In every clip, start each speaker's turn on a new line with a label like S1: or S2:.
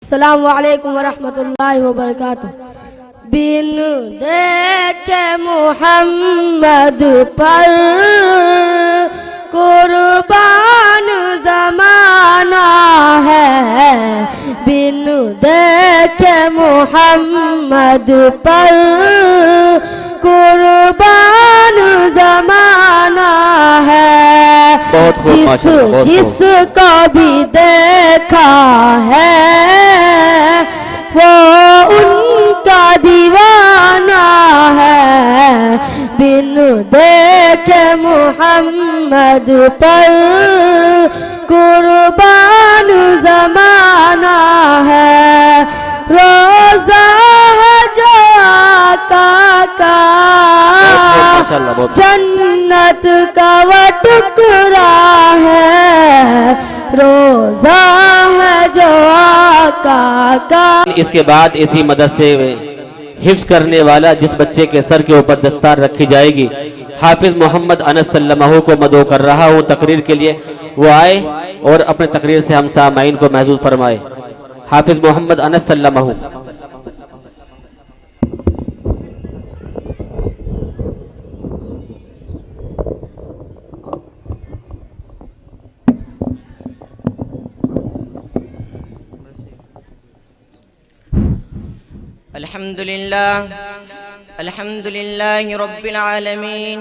S1: السلام علیکم ورحمۃ اللہ وبرکاتہ۔ بن دیکھے محمد پر قربان زمانہ ہے، بن دیکھے محمد پر قربان زمانہ ہے، جس کو بھی دیکھا ہے وہ ان کا دیوانہ ہے، بن دیکھے محمد پر قربان زمانہ ہے، روزہ ہے جو آقا کا جنت کا وہ ٹکڑا ہے، روزہ ہے جو آقا کا۔
S2: اس کے بعد اسی مدرسے میں حفظ کرنے والا جس بچے کے سر کے اوپر دستار رکھی جائے گی، حافظ محمد انس سلمہ کو مدعو کر رہا ہوں تقریر کے لیے، وہ آئے اور اپنے تقریر سے ہم سامعین کو محظوظ فرمائے۔ حافظ محمد انس سلمہ۔
S3: الحمد لله رب العالمين،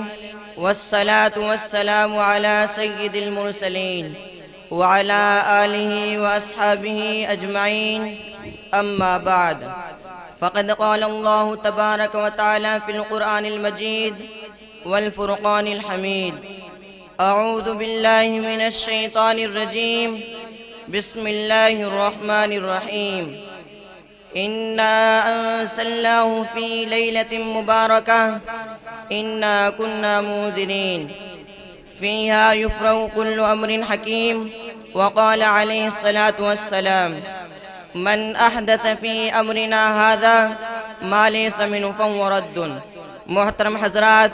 S3: والصلاة والسلام على سيد المرسلين وعلى آله وأصحابه أجمعين، أما بعد، فقد قال الله تبارك وتعالى في القرآن المجيد والفرقان الحميد: أعوذ بالله من الشيطان الرجيم، بسم الله الرحمن الرحيم، إنا أنزلناه في ليلة مباركة إنا كنا منذرين فيها يفرق كل أمر حكيم، وقال عليه الصلاة والسلام: من أحدث في أمرنا هذا ما ليس منه فهو رد۔ محترم حضرات،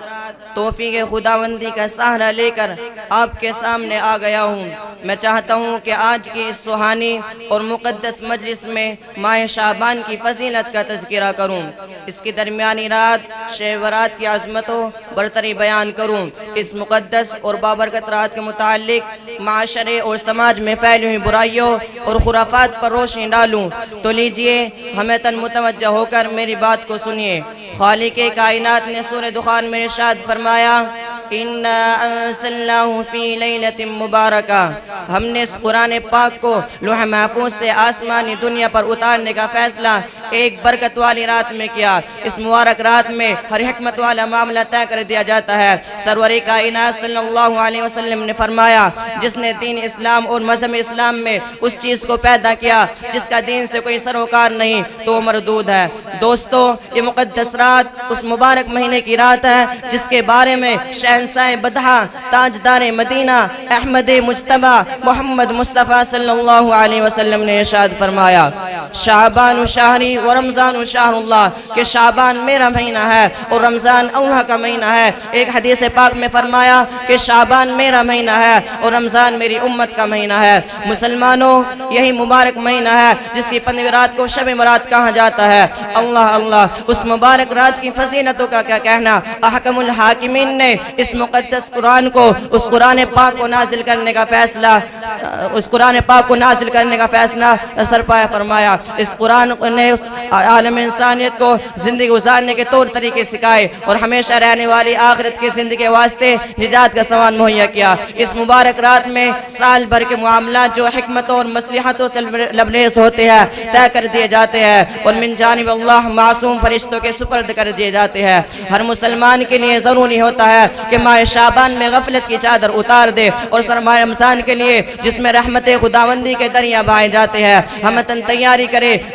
S3: توفیق خداوندی کا سہرا لے کر آپ کے سامنے آ گیا ہوں۔ میں چاہتا ہوں کہ آج کی اس سہانی اور مقدس مجلس میں ماہ شعبان کی فضیلت کا تذکرہ کروں، اس کی درمیانی رات شب برات کی عظمت و برتری بیان کروں، اس مقدس اور بابرکت رات کے متعلق معاشرے اور سماج میں پھیلی ہوئی برائیوں اور خرافات پر روشنی ڈالوں۔ تو لیجئے ہمیں تن متوجہ ہو کر میری بات کو سنیے۔ خالق کائنات نے سورہ دخان میں ارشاد فرمایا: اِنَّا أَنزَلْنَاهُ فِي لَيْلَةٍ مُبَارَكَةٍ، ہم نے اس قرآن پاک کو لوح محفوظ سے آسمانی دنیا پر اتارنے کا فیصلہ ایک برکت والی رات میں کیا۔ اس مبارک رات میں ہر حکمت والا معاملہ طے کر دیا جاتا ہے۔ سرور کائنات صلی اللہ علیہ وسلم نے فرمایا: جس نے دین اسلام اور مذہب اسلام میں اس چیز کو پیدا کیا جس کا دین سے کوئی سروکار نہیں تو وہ مردود ہے۔ دوستو، یہ مقدس رات اس مبارک مہینے کی رات ہے جس کے بارے میں شہنشاہ بدحا تاجدار مدینہ احمد مجتبی محمد مصطفیٰ صلی اللہ علیہ وسلم نے ارشاد فرمایا: شعبان شہری و رمضان شہر اللہ، کہ شعبان میرا مہینہ ہے اور رمضان اللہ کا مہینہ ہے۔ ایک حدیث پاک میں فرمایا کہ شعبان میرا مہینہ ہے اور رمضان میری امت کا مہینہ ہے۔ مسلمانوں، یہی مبارک مہینہ ہے جس کی 15 رات کو شب برات کہا جاتا ہے۔ اللہ اللہ، اس مبارک رات کی فضیلتوں کا کیا کہنا۔ احکم الحاکمین نے اس مقدس قرآن کو، اس قرآن پاک کو نازل کرنے کا فیصلہ، سرپایا فرمایا۔ اس قرآن نے اس عالم انسانیت کو زندگی گزارنے کے طور طریقے سکھائے اور ہمیشہ رہنے والی آخرت کی زندگی کے واسطے نجات کا سامان مہیا کیا۔ اس مبارک رات میں سال بھر کے معاملات جو حکمتوں اور مصلحتوں سے لبریز ہوتے ہیں طے کر دیے جاتے ہیں اور من جانب اللہ معصوم فرشتوں کے سپرد کر دیے جاتے ہیں۔ ہر مسلمان کے لیے ضروری ہوتا ہے کہ ماہ شعبان میں غفلت کی چادر اتار دے اور ماہ رمضان کے لیے جس میں رحمت خداوندی کے دریا بہائے جاتے ہیں ہم تیاری کرے،